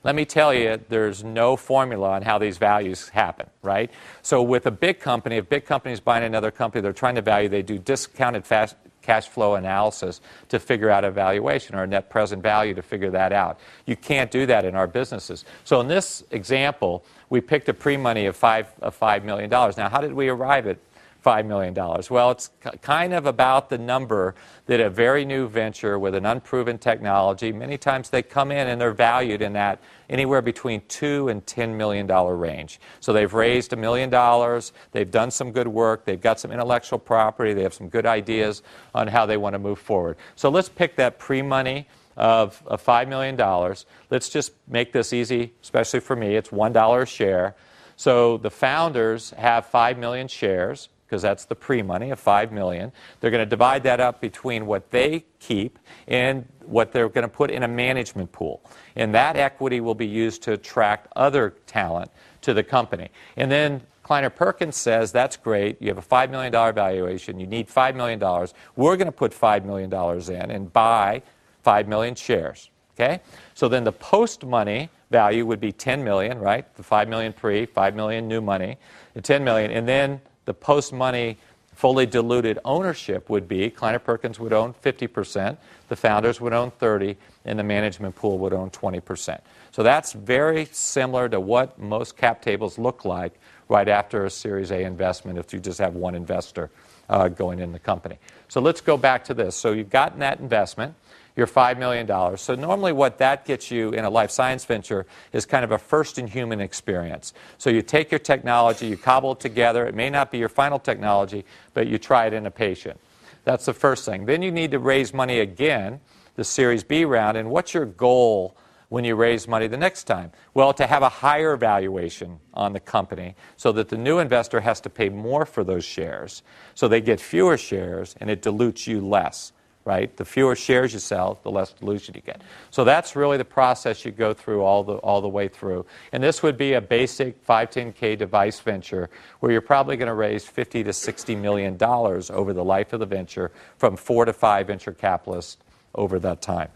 Let me tell you, there's no formula on how these values happen, right? So with a big company, if big company is buying another company, they're trying to value, they do discounted cash flow analysis to figure out a valuation or a net present value to figure that out. You can't do that in our businesses. So in this example, we picked a pre-money of $5 million. Now, how did we arrive at $5 million? Well, it's kind of about the number that a very new venture with an unproven technology, many times they come in and they're valued in that anywhere between $2 and $10 million range. So they've raised $1 million, they've done some good work, they've got some intellectual property, they have some good ideas on how they want to move forward. So let's pick that pre-money of $5 million. Let's just make this easy, especially for me. It's $1 a share. So the founders have 5 million shares, because that's the pre-money of $5 million. They're going to divide that up between what they keep and what they're going to put in a management pool. And that equity will be used to attract other talent to the company. And then Kleiner Perkins says, that's great, you have a $5 million valuation, you need $5 million. We're going to put $5 million in and buy 5 million shares. Okay? So then the post-money value would be 10 million, right? The 5 million pre, 5 million new money, the 10 million. And then the post-money fully diluted ownership would be, Kleiner Perkins would own 50%, the founders would own 30%, and the management pool would own 20%. So that's very similar to what most cap tables look like right after a Series A investment if you just have one investor going in the company. So let's go back to this. So you've gotten that investment, your $5 million. So normally what that gets you in a life science venture is kind of a first-in-human experience. So you take your technology, you cobble it together. It may not be your final technology, but you try it in a patient. That's the first thing. Then you need to raise money again, the Series B round. And what's your goal when you raise money the next time? Well, to have a higher valuation on the company so that the new investor has to pay more for those shares. So they get fewer shares and it dilutes you less. Right? The fewer shares you sell, the less dilution you get. So that's really the process you go through all the way through. And this would be a basic 510K device venture where you're probably going to raise $50 to $60 million over the life of the venture from 4 to 5 venture capitalists over that time.